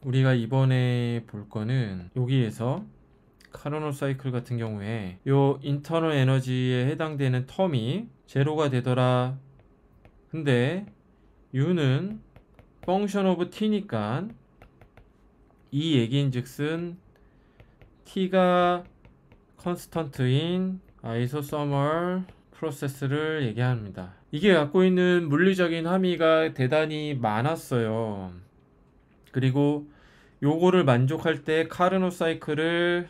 우리가 이번에 볼 거는 여기에서 카르노 사이클 같은 경우에 요 인터널 에너지에 해당되는 텀이 제로가 되더라. 근데 U는 펑션 오브 T니까 이 얘기인즉슨 T가 컨스턴트인 아이소서멀 프로세스를 얘기합니다. 이게 갖고 있는 물리적인 함의가 대단히 많았어요. 그리고 요거를 만족할 때 카르노 사이클을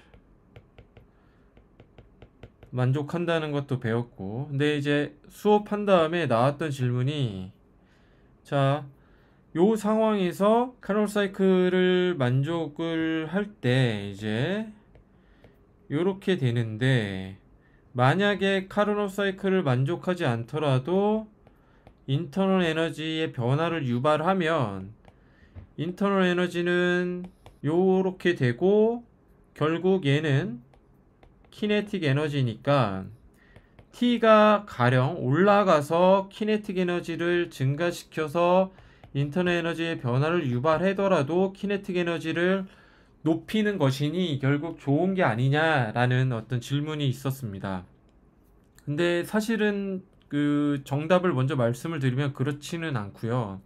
만족한다는 것도 배웠고, 근데 이제 수업한 다음에 나왔던 질문이, 자, 요 상황에서 카르노 사이클을 만족을 할 때 이제 요렇게 되는데, 만약에 카르노 사이클을 만족하지 않더라도 인터널 에너지의 변화를 유발하면 인터널 에너지는 요렇게 되고, 결국 얘는 키네틱 에너지니까 T가 가령 올라가서 키네틱 에너지를 증가시켜서 인터널 에너지의 변화를 유발하더라도 키네틱 에너지를 높이는 것이니 결국 좋은 게 아니냐라는 어떤 질문이 있었습니다. 근데 사실은 그 정답을 먼저 말씀을 드리면 그렇지는 않고요.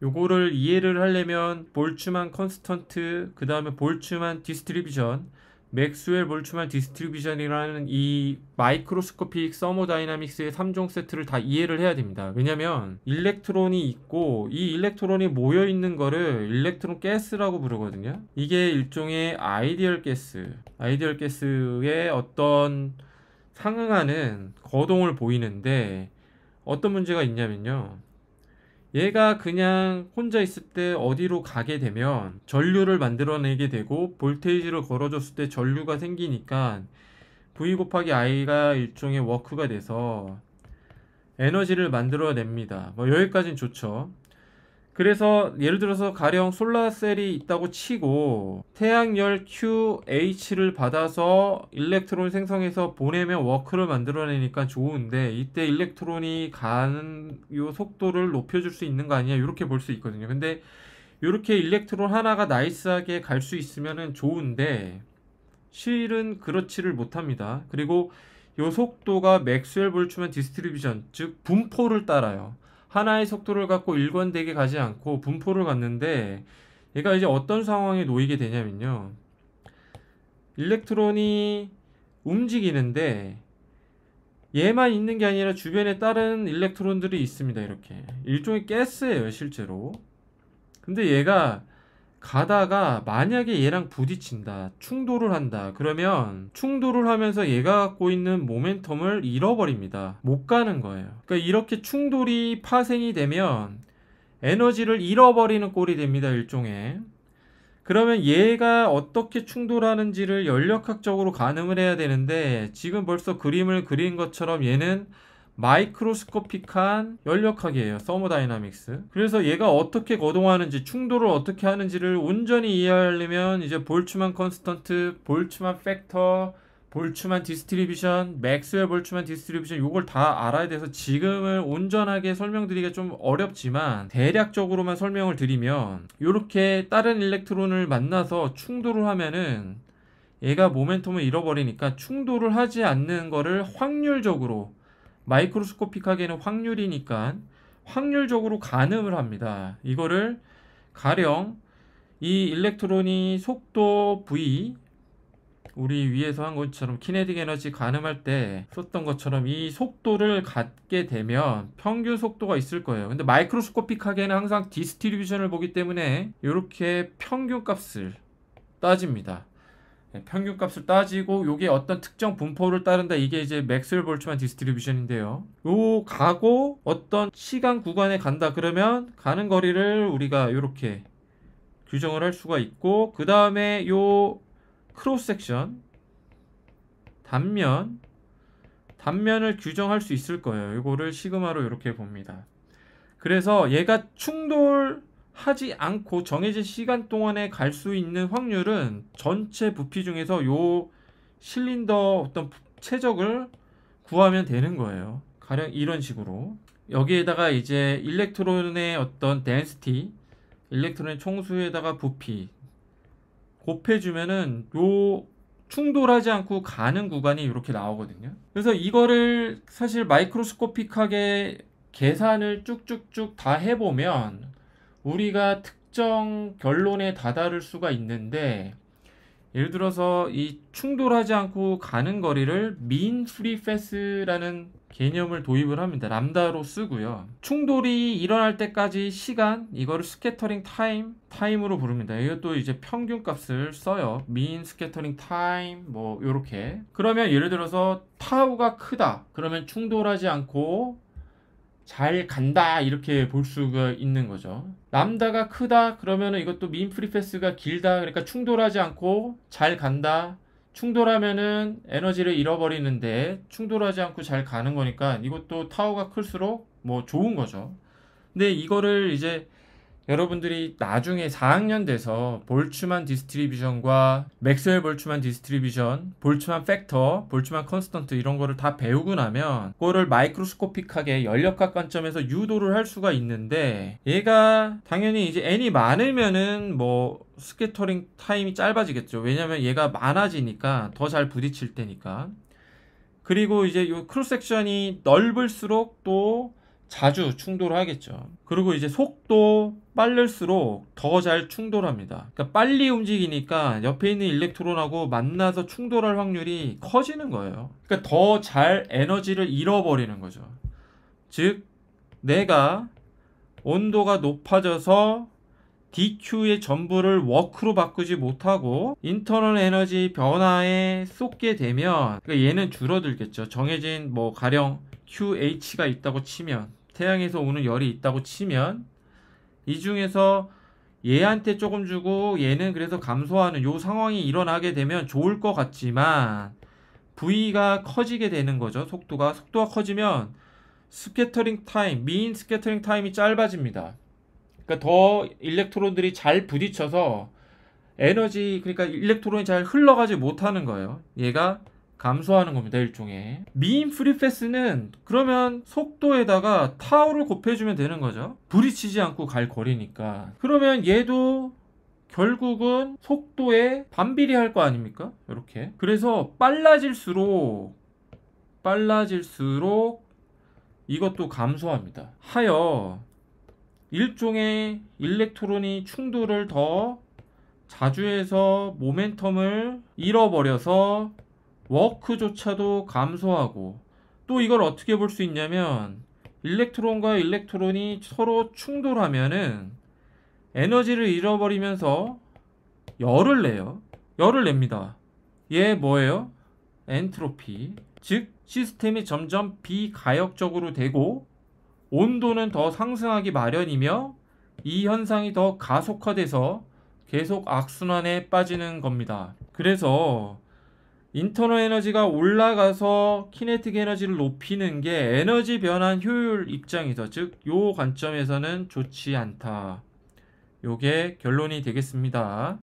요거를 이해를 하려면 볼츠만 컨스턴트, 그 다음에 볼츠만 디스트리뷰션, 맥스웰 볼츠만 디스트리뷰션이라는 이 마이크로스코픽 서모다이나믹스의 3종 세트를 다 이해를 해야 됩니다. 왜냐면 일렉트론이 있고 이 일렉트론이 모여 있는 거를 일렉트론 가스라고 부르거든요. 이게 일종의 아이디얼 가스의 어떤 상응하는 거동을 보이는데, 어떤 문제가 있냐면요, 얘가 그냥 혼자 있을 때 어디로 가게 되면 전류를 만들어내게 되고, 볼테이지를 걸어줬을 때 전류가 생기니까 V 곱하기 I가 일종의 워크가 돼서 에너지를 만들어냅니다. 뭐 여기까지는 좋죠. 그래서 예를 들어서 가령 솔라셀이 있다고 치고 태양열 QH를 받아서 일렉트론을 생성해서 보내면 워크를 만들어내니까 좋은데, 이때 일렉트론이 가는 요 속도를 높여줄 수 있는 거 아니냐, 이렇게 볼 수 있거든요. 근데 이렇게 일렉트론 하나가 나이스하게 갈 수 있으면 좋은데 실은 그렇지를 못합니다. 그리고 요 속도가 맥스웰 볼츠만 디스트리뷰션, 즉 분포를 따라요. 하나의 속도를 갖고 일관되게 가지 않고 분포를 갖는데, 얘가 이제 어떤 상황에 놓이게 되냐면요, 일렉트론이 움직이는데 얘만 있는 게 아니라 주변에 다른 일렉트론들이 있습니다. 이렇게 일종의 가스예요 실제로. 근데 얘가 가다가 만약에 얘랑 부딪힌다, 충돌을 한다, 그러면 충돌을 하면서 얘가 갖고 있는 모멘텀을 잃어버립니다. 못 가는 거예요. 그러니까 이렇게 충돌이 파생이 되면 에너지를 잃어버리는 꼴이 됩니다, 일종의. 그러면 얘가 어떻게 충돌하는지를 연력학적으로 가늠을 해야 되는데, 지금 벌써 그림을 그린 것처럼 얘는 마이크로스코픽한 연력학이에요. 서모다이나믹스. 그래서 얘가 어떻게 거동하는지, 충돌을 어떻게 하는지를 온전히 이해하려면 이제 볼츠만 컨스턴트, 볼츠만 팩터, 볼츠만 디스트리뷰션, 맥스웰 볼츠만 디스트리뷰션, 요걸 다 알아야 돼서 지금은 온전하게 설명드리기가 좀 어렵지만 대략적으로만 설명을 드리면, 요렇게 다른 일렉트론을 만나서 충돌을 하면은 얘가 모멘텀을 잃어버리니까 충돌을 하지 않는 거를 확률적으로, 마이크로스코픽하게는 확률이니까 확률적으로 가늠을 합니다. 이거를 가령 이 일렉트론이 속도 V, 우리 위에서 한 것처럼 키네틱 에너지 가늠할 때 썼던 것처럼 이 속도를 갖게 되면 평균 속도가 있을 거예요. 근데 마이크로스코픽하게는 항상 디스트리뷰션을 보기 때문에 이렇게 평균 값을 따집니다. 평균 값을 따지고 요게 어떤 특정 분포를 따른다, 이게 이제 맥스웰 볼츠만 디스트리뷰션인데요. 요 가고 어떤 시간 구간에 간다 그러면 가는 거리를 우리가 이렇게 규정을 할 수가 있고, 그 다음에 요 크로스 섹션 단면을 규정할 수 있을 거예요. 이거를 시그마로 이렇게 봅니다. 그래서 얘가 충돌하지 않고 정해진 시간 동안에 갈 수 있는 확률은 전체 부피 중에서 요 실린더 어떤 최적을 구하면 되는 거예요. 가령 이런 식으로. 여기에다가 이제 일렉트론의 어떤 density, 일렉트론의 총수에다가 부피, 곱해주면은 요 충돌하지 않고 가는 구간이 이렇게 나오거든요. 그래서 이거를 사실 마이크로스코픽하게 계산을 쭉쭉쭉 다 해보면 우리가 특정 결론에 다다를 수가 있는데, 예를 들어서 이 충돌하지 않고 가는 거리를 mean free path라는 개념을 도입을 합니다. 람다로 쓰고요. 충돌이 일어날 때까지 시간, 이거를 스캐터링 타임으로 부릅니다. 이것도 이제 평균 값을 써요. mean scattering time 뭐 요렇게. 그러면 예를 들어서 타우가 크다. 그러면 충돌하지 않고 잘 간다 이렇게 볼 수가 있는 거죠. 람다가 크다 그러면 이것도 mean free path가 길다, 그러니까 충돌하지 않고 잘 간다. 충돌하면은 에너지를 잃어버리는데 충돌하지 않고 잘 가는 거니까 이것도 타우가 클수록 뭐 좋은 거죠. 근데 이거를 이제 여러분들이 나중에 4학년 돼서 볼츠만 디스트리뷰션과 맥스웰 볼츠만 디스트리뷰션, 볼츠만 팩터, 볼츠만 컨스턴트 이런 거를 다 배우고 나면 그거를 마이크로스코픽하게 연력학 관점에서 유도를 할 수가 있는데, 얘가 당연히 이제 n이 많으면은 뭐 스캐터링 타임이 짧아지겠죠. 왜냐면 얘가 많아지니까 더 잘 부딪힐 때니까. 그리고 이제 요 크로스 섹션이 넓을수록 또 자주 충돌하겠죠. 그리고 이제 속도 빠를수록 더 잘 충돌합니다. 그러니까 빨리 움직이니까 옆에 있는 일렉트론하고 만나서 충돌할 확률이 커지는 거예요. 그러니까 더 잘 에너지를 잃어버리는 거죠. 즉, 내가 온도가 높아져서 DQ의 전부를 워크로 바꾸지 못하고 인터널 에너지 변화에 쏟게 되면, 그러니까 얘는 줄어들겠죠. 정해진 뭐 가령 QH가 있다고 치면, 태양에서 오는 열이 있다고 치면 이 중에서 얘한테 조금 주고 얘는 그래서 감소하는 요 상황이 일어나게 되면 좋을 것 같지만 V가 커지게 되는 거죠. 속도가 커지면 스캐터링 타임, mean 스캐터링 타임이 짧아집니다. 그러니까 더 일렉트론들이 잘 부딪혀서 에너지, 그러니까 일렉트론이 잘 흘러가지 못하는 거예요. 얘가 감소하는 겁니다. 일종의 mean free path는 그러면 속도에다가 타우를 곱해주면 되는 거죠. 부딪히지 않고 갈 거리니까. 그러면 얘도 결국은 속도에 반비례할 거 아닙니까? 이렇게. 그래서 빨라질수록 이것도 감소합니다. 하여 일종의 일렉트론이 충돌을 더 자주 해서 모멘텀을 잃어버려서 워크조차도 감소하고, 또 이걸 어떻게 볼 수 있냐면 일렉트론과 일렉트론이 서로 충돌하면은 에너지를 잃어버리면서 열을 내요. 열을 냅니다. 얘 뭐예요? 엔트로피. 즉 시스템이 점점 비가역적으로 되고 온도는 더 상승하기 마련이며 이 현상이 더 가속화돼서 계속 악순환에 빠지는 겁니다. 그래서 인터널 에너지가 올라가서 키네틱 에너지를 높이는 게 에너지 변환 효율 입장에서, 즉 요 관점에서는 좋지 않다. 요게 결론이 되겠습니다.